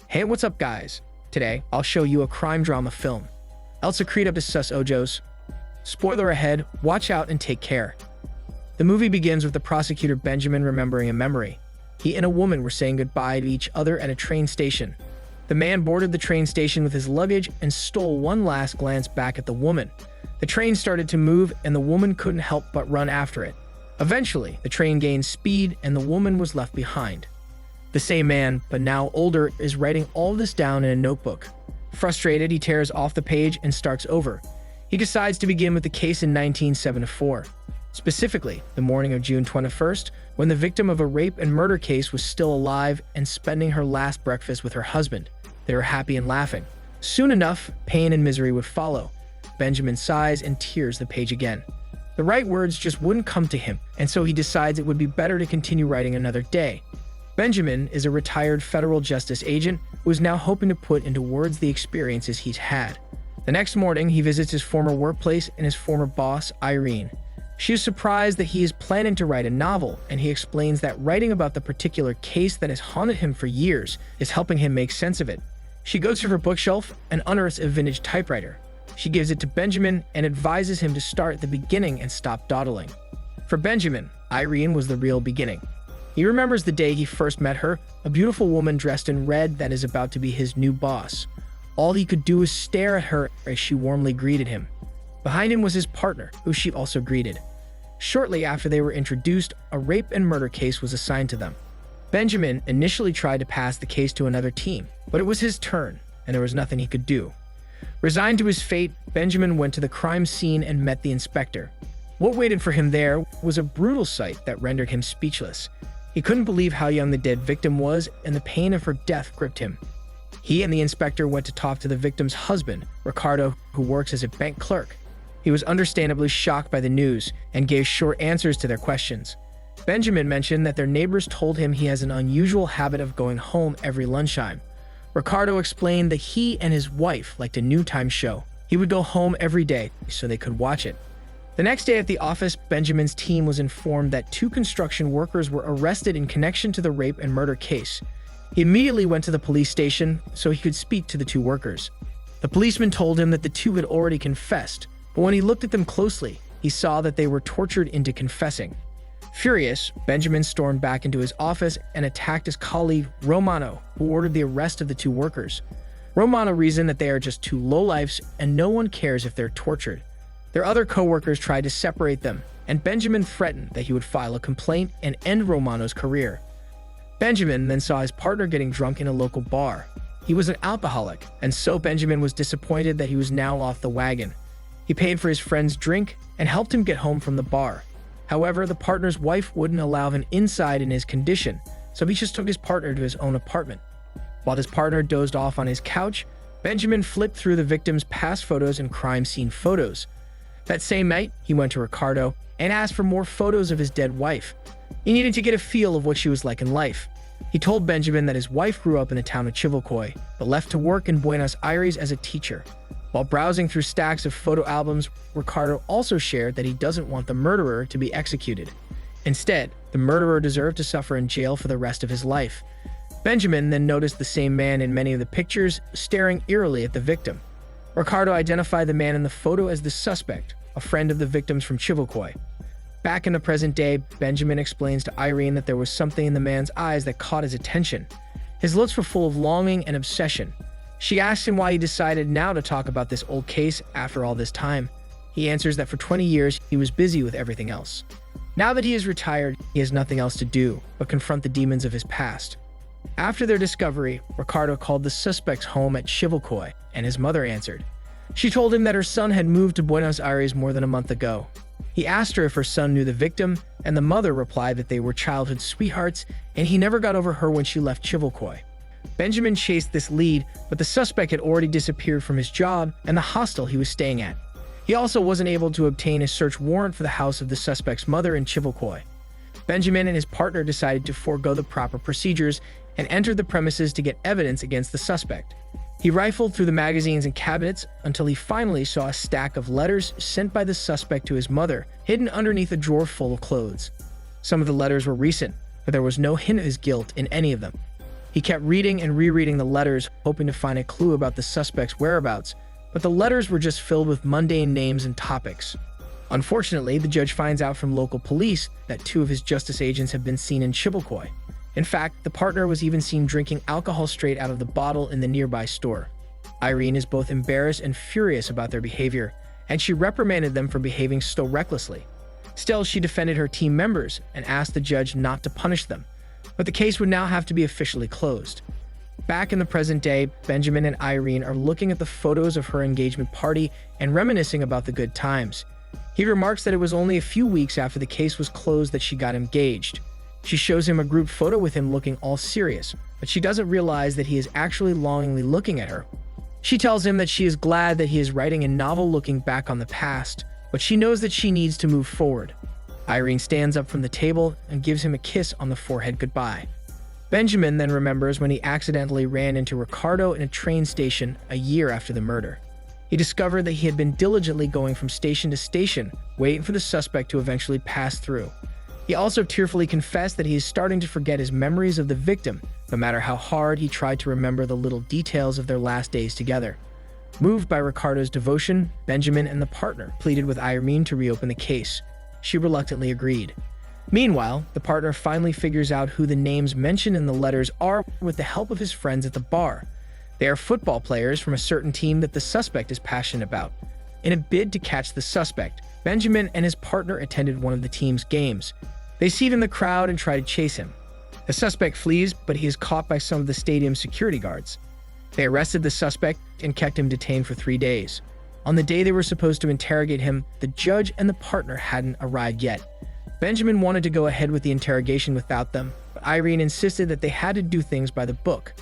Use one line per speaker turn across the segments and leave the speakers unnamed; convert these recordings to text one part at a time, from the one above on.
Hey, what's up guys? Today, I'll show you a crime drama film. Elsa Creed up to sus ojos. Spoiler ahead, watch out and take care. The movie begins with the prosecutor Benjamin remembering a memory. He and a woman were saying goodbye to each other at a train station. The man boarded the train station with his luggage and stole one last glance back at the woman. The train started to move and the woman couldn't help but run after it. Eventually, the train gained speed and the woman was left behind. The same man, but now older, is writing all this down in a notebook. Frustrated, he tears off the page and starts over. He decides to begin with the case in 1974. Specifically, the morning of June 21st, when the victim of a rape and murder case was still alive and spending her last breakfast with her husband. They were happy and laughing. Soon enough, pain and misery would follow. Benjamin sighs and tears the page again. The right words just wouldn't come to him, and so he decides it would be better to continue writing another day. Benjamin is a retired federal justice agent who is now hoping to put into words the experiences he's had. The next morning, he visits his former workplace and his former boss, Irene. She is surprised that he is planning to write a novel, and he explains that writing about the particular case that has haunted him for years is helping him make sense of it. She goes to her bookshelf and unearths a vintage typewriter. She gives it to Benjamin and advises him to start at the beginning and stop dawdling. For Benjamin, Irene was the real beginning. He remembers the day he first met her, a beautiful woman dressed in red that is about to be his new boss. All he could do was stare at her as she warmly greeted him. Behind him was his partner, who she also greeted. Shortly after they were introduced, a rape and murder case was assigned to them. Benjamin initially tried to pass the case to another team, but it was his turn, and there was nothing he could do. Resigned to his fate, Benjamin went to the crime scene and met the inspector. What waited for him there was a brutal sight that rendered him speechless. He couldn't believe how young the dead victim was, and the pain of her death gripped him. He and the inspector went to talk to the victim's husband, Ricardo, who works as a bank clerk. He was understandably shocked by the news and gave short answers to their questions. Benjamin mentioned that their neighbors told him he has an unusual habit of going home every lunchtime. Ricardo explained that he and his wife liked a noontime show. He would go home every day so they could watch it. The next day at the office, Benjamin's team was informed that 2 construction workers were arrested in connection to the rape and murder case. He immediately went to the police station so he could speak to the 2 workers. The policeman told him that the 2 had already confessed, but when he looked at them closely, he saw that they were tortured into confessing. Furious, Benjamin stormed back into his office and attacked his colleague, Romano, who ordered the arrest of the 2 workers. Romano reasoned that they are just 2 lowlifes and no one cares if they're tortured. Their other co-workers tried to separate them, and Benjamin threatened that he would file a complaint and end Romano's career. Benjamin then saw his partner getting drunk in a local bar. He was an alcoholic, and so Benjamin was disappointed that he was now off the wagon. He paid for his friend's drink and helped him get home from the bar. However, the partner's wife wouldn't allow him inside in his condition, so he just took his partner to his own apartment. While his partner dozed off on his couch, Benjamin flipped through the victim's past photos and crime scene photos. That same night, he went to Ricardo and asked for more photos of his dead wife. He needed to get a feel of what she was like in life. He told Benjamin that his wife grew up in the town of Chivilcoy, but left to work in Buenos Aires as a teacher. While browsing through stacks of photo albums, Ricardo also shared that he doesn't want the murderer to be executed. Instead, the murderer deserved to suffer in jail for the rest of his life. Benjamin then noticed the same man in many of the pictures, staring eerily at the victim. Ricardo identified the man in the photo as the suspect, a friend of the victims from Chivilcoy. Back in the present day, Benjamin explains to Irene that there was something in the man's eyes that caught his attention. His looks were full of longing and obsession. She asks him why he decided now to talk about this old case after all this time. He answers that for 20 years, he was busy with everything else. Now that he is retired, he has nothing else to do but confront the demons of his past. After their discovery, Ricardo called the suspect's home at Chivilcoy, and his mother answered. She told him that her son had moved to Buenos Aires more than a month ago. He asked her if her son knew the victim, and the mother replied that they were childhood sweethearts, and he never got over her when she left Chivilcoy. Benjamin chased this lead, but the suspect had already disappeared from his job and the hostel he was staying at. He also wasn't able to obtain a search warrant for the house of the suspect's mother in Chivilcoy. Benjamin and his partner decided to forego the proper procedures and entered the premises to get evidence against the suspect. He rifled through the magazines and cabinets until he finally saw a stack of letters sent by the suspect to his mother, hidden underneath a drawer full of clothes. Some of the letters were recent, but there was no hint of his guilt in any of them. He kept reading and rereading the letters, hoping to find a clue about the suspect's whereabouts, but the letters were just filled with mundane names and topics. Unfortunately, the judge finds out from local police that 2 of his justice agents have been seen in Chillicothe. In fact, the partner was even seen drinking alcohol straight out of the bottle in the nearby store. Irene is both embarrassed and furious about their behavior, and she reprimanded them for behaving so recklessly. Still, she defended her team members and asked the judge not to punish them, but the case would now have to be officially closed. Back in the present day, Benjamin and Irene are looking at the photos of her engagement party and reminiscing about the good times. He remarks that it was only a few weeks after the case was closed that she got engaged. She shows him a group photo with him looking all serious, but she doesn't realize that he is actually longingly looking at her. She tells him that she is glad that he is writing a novel looking back on the past, but she knows that she needs to move forward. Irene stands up from the table and gives him a kiss on the forehead goodbye. Benjamin then remembers when he accidentally ran into Ricardo in a train station a year after the murder. He discovered that he had been diligently going from station to station, waiting for the suspect to eventually pass through. He also tearfully confessed that he is starting to forget his memories of the victim, no matter how hard he tried to remember the little details of their last days together. Moved by Ricardo's devotion, Benjamin and the partner pleaded with Irene to reopen the case. She reluctantly agreed. Meanwhile, the partner finally figures out who the names mentioned in the letters are with the help of his friends at the bar. They are football players from a certain team that the suspect is passionate about. In a bid to catch the suspect, Benjamin and his partner attended one of the team's games. They see him in the crowd and try to chase him. The suspect flees, but he is caught by some of the stadium's security guards. They arrested the suspect and kept him detained for 3 days. On the day they were supposed to interrogate him, the judge and the partner hadn't arrived yet. Benjamin wanted to go ahead with the interrogation without them, but Irene insisted that they had to do things by the book.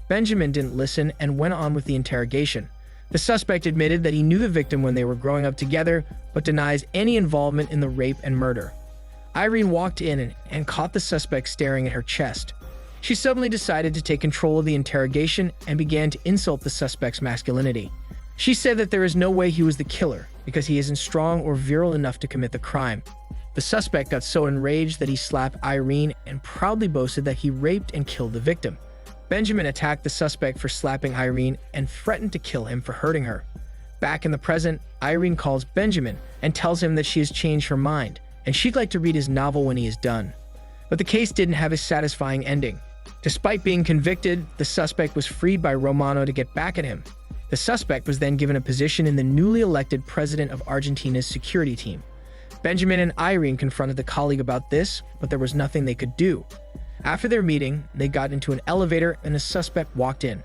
Benjamin didn't listen and went on with the interrogation. The suspect admitted that he knew the victim when they were growing up together, but denies any involvement in the rape and murder. Irene walked in and caught the suspect staring at her chest. She suddenly decided to take control of the interrogation and began to insult the suspect's masculinity. She said that there is no way he was the killer because he isn't strong or virile enough to commit the crime. The suspect got so enraged that he slapped Irene and proudly boasted that he raped and killed the victim. Benjamin attacked the suspect for slapping Irene and threatened to kill him for hurting her. Back in the present, Irene calls Benjamin and tells him that she has changed her mind and she'd like to read his novel when he is done. But the case didn't have a satisfying ending. Despite being convicted, the suspect was freed by Romano to get back at him. The suspect was then given a position in the newly elected president of Argentina's security team. Benjamin and Irene confronted the colleague about this, but there was nothing they could do. After their meeting, they got into an elevator and the suspect walked in.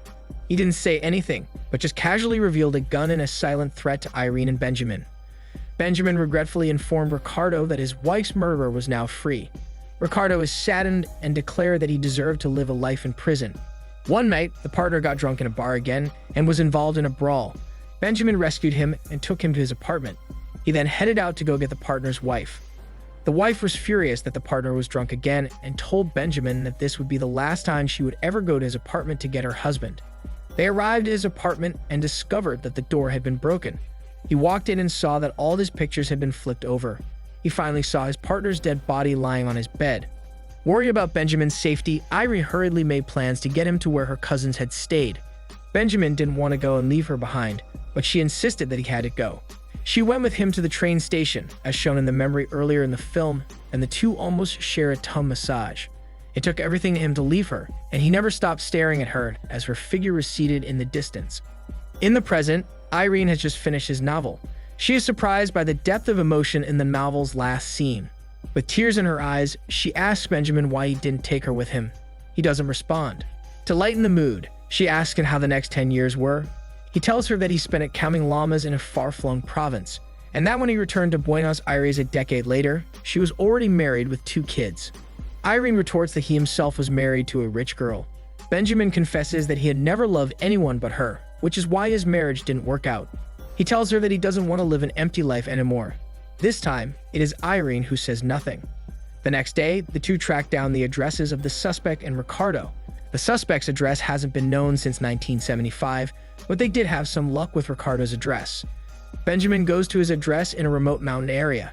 He didn't say anything, but just casually revealed a gun and a silent threat to Irene and Benjamin. Benjamin regretfully informed Ricardo that his wife's murderer was now free. Ricardo is saddened and declared that he deserved to live a life in prison. One night, the partner got drunk in a bar again and was involved in a brawl. Benjamin rescued him and took him to his apartment. He then headed out to go get the partner's wife. The wife was furious that the partner was drunk again and told Benjamin that this would be the last time she would ever go to his apartment to get her husband. They arrived at his apartment and discovered that the door had been broken. He walked in and saw that all his pictures had been flipped over. He finally saw his partner's dead body lying on his bed. Worried about Benjamin's safety, Irene hurriedly made plans to get him to where her cousins had stayed. Benjamin didn't want to go and leave her behind, but she insisted that he had to go. She went with him to the train station, as shown in the memory earlier in the film, and the two almost share a tongue massage. It took everything in him to leave her, and he never stopped staring at her as her figure receded in the distance. In the present, Irene has just finished his novel. She is surprised by the depth of emotion in the novel's last scene. With tears in her eyes, she asks Benjamin why he didn't take her with him. He doesn't respond. To lighten the mood, she asks him how the next 10 years were. He tells her that he spent it counting llamas in a far-flung province, and that when he returned to Buenos Aires a decade later, she was already married with 2 kids. Irene retorts that he himself was married to a rich girl. Benjamin confesses that he had never loved anyone but her, which is why his marriage didn't work out. He tells her that he doesn't want to live an empty life anymore. This time, it is Irene who says nothing. The next day, the two track down the addresses of the suspect and Ricardo. The The suspect's address hasn't been known since 1975, but they did have some luck with Ricardo's address. Benjamin goes to his address in a remote mountain area.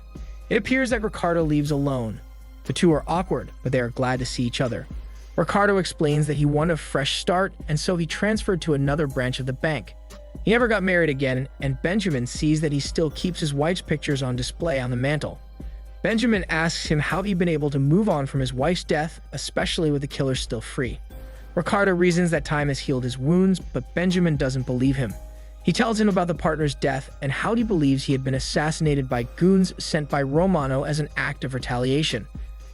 It appears that Ricardo leaves alone. The two are awkward, but they are glad to see each other. Ricardo explains that he wanted a fresh start, and so he transferred to another branch of the bank. He never got married again, and Benjamin sees that he still keeps his wife's pictures on display on the mantle. Benjamin asks him how he'd been able to move on from his wife's death, especially with the killer still free. Ricardo reasons that time has healed his wounds, but Benjamin doesn't believe him. He tells him about the partner's death and how he believes he had been assassinated by goons sent by Romano as an act of retaliation.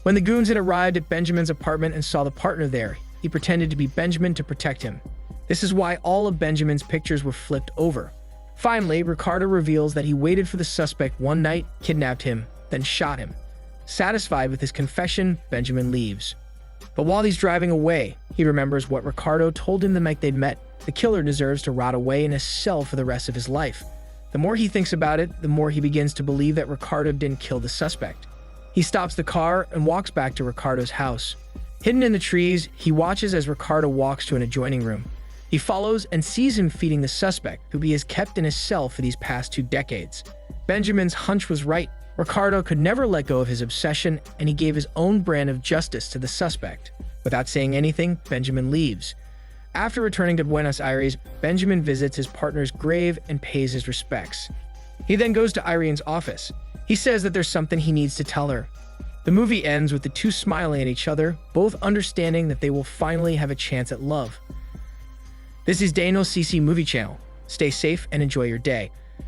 When the goons had arrived at Benjamin's apartment and saw the partner there, he pretended to be Benjamin to protect him. This is why all of Benjamin's pictures were flipped over. Finally, Ricardo reveals that he waited for the suspect one night, kidnapped him, then shot him. Satisfied with his confession, Benjamin leaves. But while he's driving away, he remembers what Ricardo told him the night they'd met. The killer deserves to rot away in a cell for the rest of his life. The more he thinks about it, the more he begins to believe that Ricardo didn't kill the suspect. He stops the car and walks back to Ricardo's house. Hidden in the trees, he watches as Ricardo walks to an adjoining room. He follows and sees him feeding the suspect, who he has kept in his cell for these past 2 decades. Benjamin's hunch was right. Ricardo could never let go of his obsession, and he gave his own brand of justice to the suspect. Without saying anything, Benjamin leaves. After returning to Buenos Aires, Benjamin visits his partner's grave and pays his respects. He then goes to Irene's office. He says that there's something he needs to tell her. The movie ends with the two smiling at each other, both understanding that they will finally have a chance at love. This is Daniel CC Movie Channel. Stay safe and enjoy your day.